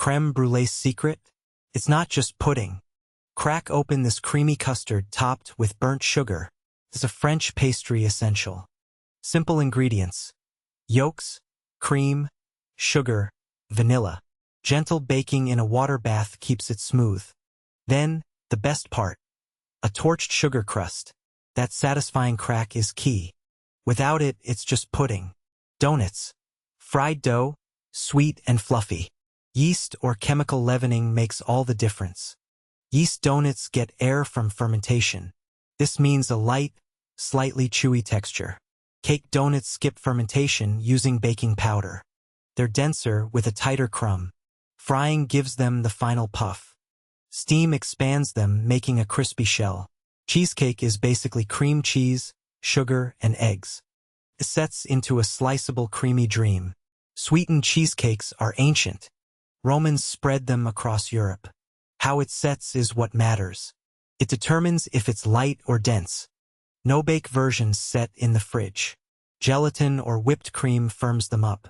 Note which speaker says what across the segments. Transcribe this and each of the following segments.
Speaker 1: Crème brûlée's secret? It's not just pudding. Crack open this creamy custard topped with burnt sugar. It's a French pastry essential. Simple ingredients: yolks, cream, sugar, vanilla. Gentle baking in a water bath keeps it smooth. Then, the best part: a torched sugar crust. That satisfying crack is key. Without it, it's just pudding. Donuts. Fried dough, sweet and fluffy. Yeast or chemical leavening makes all the difference. Yeast donuts get air from fermentation. This means a light, slightly chewy texture. Cake donuts skip fermentation using baking powder. They're denser with a tighter crumb. Frying gives them the final puff. Steam expands them, making a crispy shell. Cheesecake is basically cream cheese, sugar, and eggs. It sets into a sliceable creamy dream. Sweetened cheesecakes are ancient. Romans spread them across Europe. How it sets is what matters. It determines if it's light or dense. No-bake versions set in the fridge. Gelatin or whipped cream firms them up.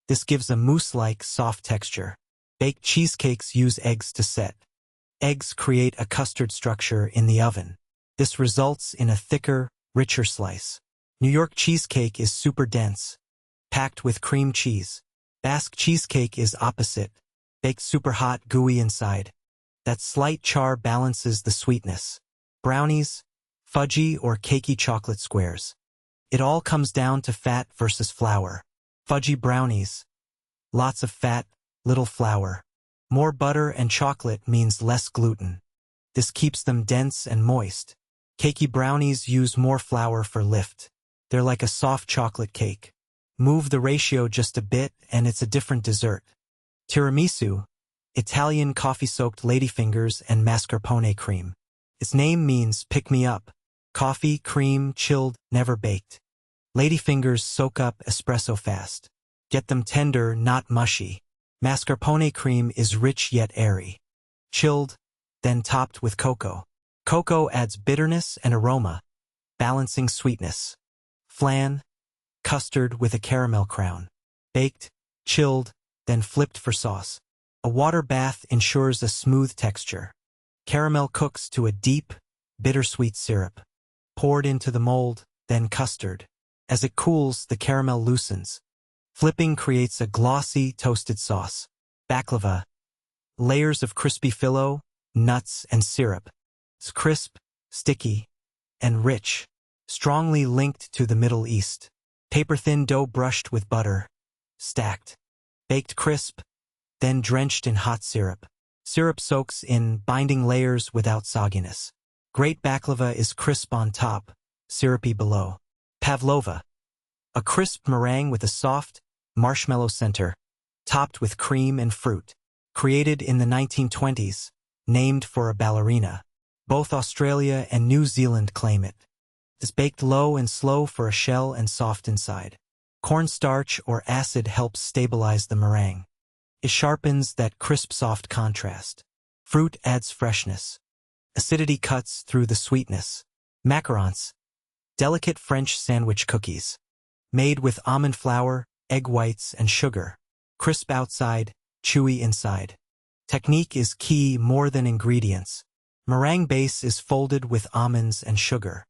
Speaker 1: This gives a mousse-like soft texture. Baked cheesecakes use eggs to set. Eggs create a custard structure in the oven. This results in a thicker, richer slice. New York cheesecake is super dense, packed with cream cheese. Basque cheesecake is opposite, baked super hot, gooey inside. That slight char balances the sweetness. Brownies, fudgy or cakey chocolate squares. It all comes down to fat versus flour. Fudgy brownies. Lots of fat, little flour. More butter and chocolate means less gluten. This keeps them dense and moist. Cakey brownies use more flour for lift. They're like a soft chocolate cake. Move the ratio just a bit and it's a different dessert. Tiramisu, Italian coffee-soaked ladyfingers and mascarpone cream. Its name means pick-me-up. Coffee, cream, chilled, never baked. Ladyfingers soak up espresso fast. Get them tender, not mushy. Mascarpone cream is rich yet airy. Chilled, then topped with cocoa. Cocoa adds bitterness and aroma, balancing sweetness. Flan, custard with a caramel crown. Baked, chilled, then flipped for sauce. A water bath ensures a smooth texture. Caramel cooks to a deep, bittersweet syrup. Poured into the mold, then custard. As it cools, the caramel loosens. Flipping creates a glossy, toasted sauce. Baklava. Layers of crispy filo, nuts, and syrup. It's crisp, sticky, and rich, strongly linked to the Middle East. Paper-thin dough brushed with butter. Stacked. Baked crisp, then drenched in hot syrup. Syrup soaks in, binding layers without sogginess. Great baklava is crisp on top, syrupy below. Pavlova. A crisp meringue with a soft, marshmallow center, topped with cream and fruit. Created in the 1920s, named for a ballerina. Both Australia and New Zealand claim it. It's baked low and slow for a shell and soft inside. Cornstarch or acid helps stabilize the meringue. It sharpens that crisp soft contrast. Fruit adds freshness. Acidity cuts through the sweetness. Macarons. Delicate French sandwich cookies. Made with almond flour, egg whites, and sugar. Crisp outside, chewy inside. Technique is key more than ingredients. Meringue base is folded with almonds and sugar.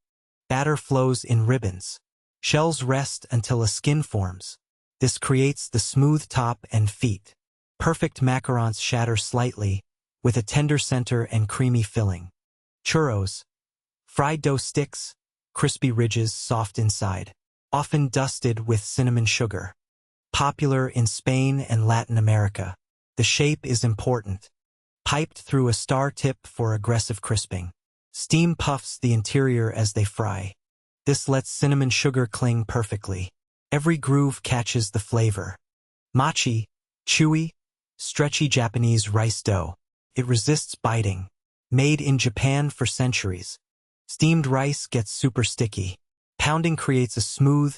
Speaker 1: Batter flows in ribbons. Shells rest until a skin forms. This creates the smooth top and feet. Perfect macarons shatter slightly, with a tender center and creamy filling. Churros. Fried dough sticks, crispy ridges soft inside. Often dusted with cinnamon sugar. Popular in Spain and Latin America. The shape is important. Piped through a star tip for aggressive crisping. Steam puffs the interior as they fry. This lets cinnamon sugar cling perfectly. Every groove catches the flavor. Mochi, chewy, stretchy Japanese rice dough. It resists biting. Made in Japan for centuries. Steamed rice gets super sticky. Pounding creates a smooth,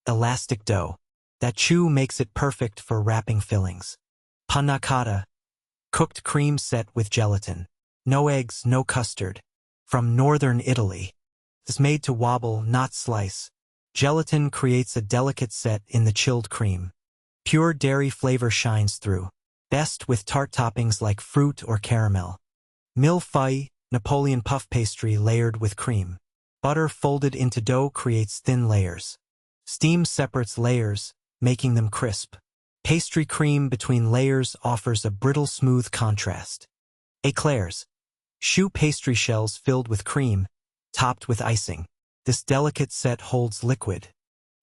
Speaker 1: elastic dough. That chew makes it perfect for wrapping fillings. Panna cotta. Cooked cream set with gelatin. No eggs, no custard. From northern Italy. It's made to wobble, not slice. Gelatin creates a delicate set in the chilled cream. Pure dairy flavor shines through. best with tart toppings like fruit or caramel. Mille-feuille, Napoleon puff pastry layered with cream. Butter folded into dough creates thin layers. Steam separates layers, making them crisp. Pastry cream between layers offers a brittle smooth contrast. Eclairs, choux pastry shells filled with cream, topped with icing. This delicate set holds liquid.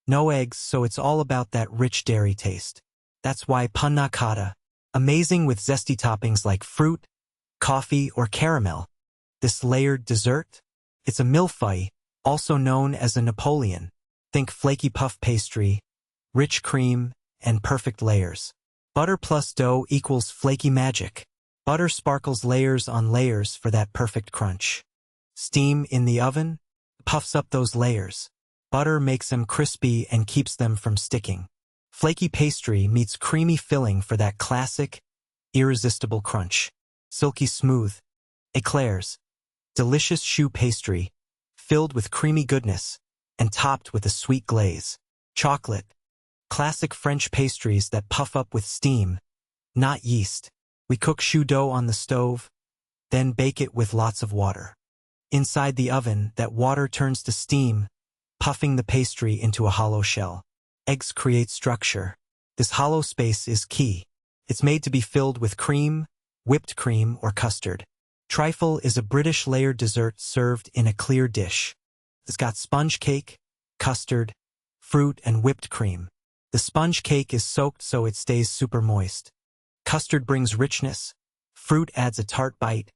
Speaker 1: No eggs, so it's all about that rich dairy taste. That's why panna cotta, amazing with zesty toppings like fruit, coffee, or caramel. This layered dessert? It's a mille-feuille, also known as a Napoleon. Think flaky puff pastry, rich cream, and perfect layers. Butter plus dough equals flaky magic. Butter sparkles layers on layers for that perfect crunch. Steam in the oven puffs up those layers. Butter makes them crispy and keeps them from sticking. Flaky pastry meets creamy filling for that classic, irresistible crunch. Silky smooth. Eclairs, delicious choux pastry, filled with creamy goodness, and topped with a sweet glaze. Chocolate, classic French pastries that puff up with steam, not yeast. We cook choux dough on the stove, then bake it with lots of water. Inside the oven, that water turns to steam, puffing the pastry into a hollow shell. Eggs create structure. This hollow space is key. It's made to be filled with cream, whipped cream, or custard. Trifle is a British layered dessert served in a clear dish. It's got sponge cake, custard, fruit, and whipped cream. The sponge cake is soaked so it stays super moist. Custard brings richness, fruit adds a tart bite,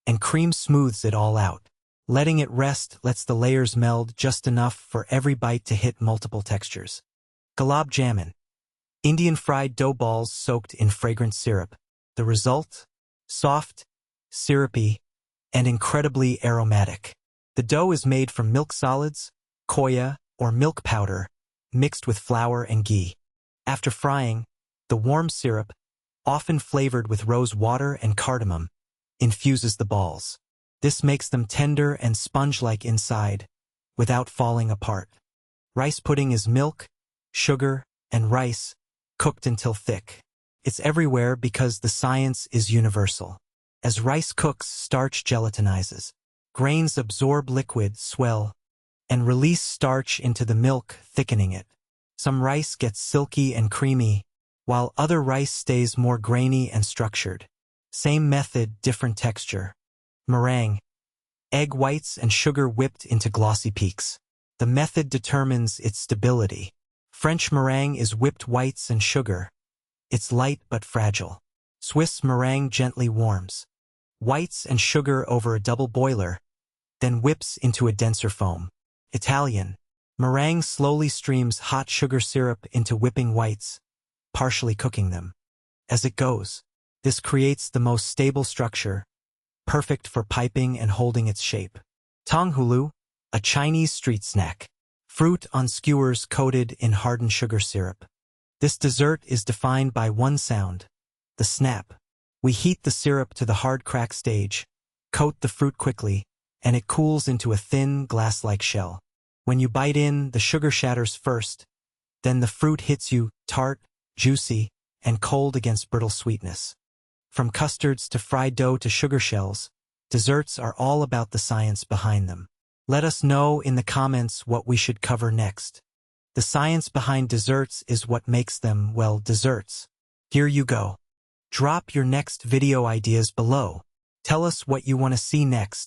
Speaker 1: and cream smooths it all out. Letting it rest lets the layers meld just enough for every bite to hit multiple textures. Gulab jamun, Indian fried dough balls soaked in fragrant syrup. The result? Soft, syrupy, and incredibly aromatic. The dough is made from milk solids, khoya, or milk powder, mixed with flour and ghee. After frying, the warm syrup, often flavored with rose water and cardamom, infuses the balls. This makes them tender and sponge-like inside, without falling apart. Rice pudding is milk, sugar, and rice, cooked until thick. It's everywhere because the science is universal. As rice cooks, starch gelatinizes. Grains absorb liquid, swell, and release starch into the milk, thickening it. Some rice gets silky and creamy, while other rice stays more grainy and structured. Same method, different texture. Meringue, egg whites and sugar whipped into glossy peaks. The method determines its stability. French meringue is whipped whites and sugar. It's light but fragile. Swiss meringue gently warms. Whites and sugar over a double boiler, then whips into a denser foam. Italian, meringue slowly streams hot sugar syrup into whipping whites, partially cooking them. As it goes, this creates the most stable structure, perfect for piping and holding its shape. Tanghulu, a Chinese street snack. Fruit on skewers coated in hardened sugar syrup. This dessert is defined by one sound, the snap. We heat the syrup to the hard crack stage, coat the fruit quickly, and it cools into a thin, glass-like shell. When you bite in, the sugar shatters first, then the fruit hits you, tart, juicy, and cold against brittle sweetness. From custards to fried dough to sugar shells, desserts are all about the science behind them. Let us know in the comments what we should cover next. The science behind desserts is what makes them, well, desserts. Here you go. Drop your next video ideas below. Tell us what you want to see next.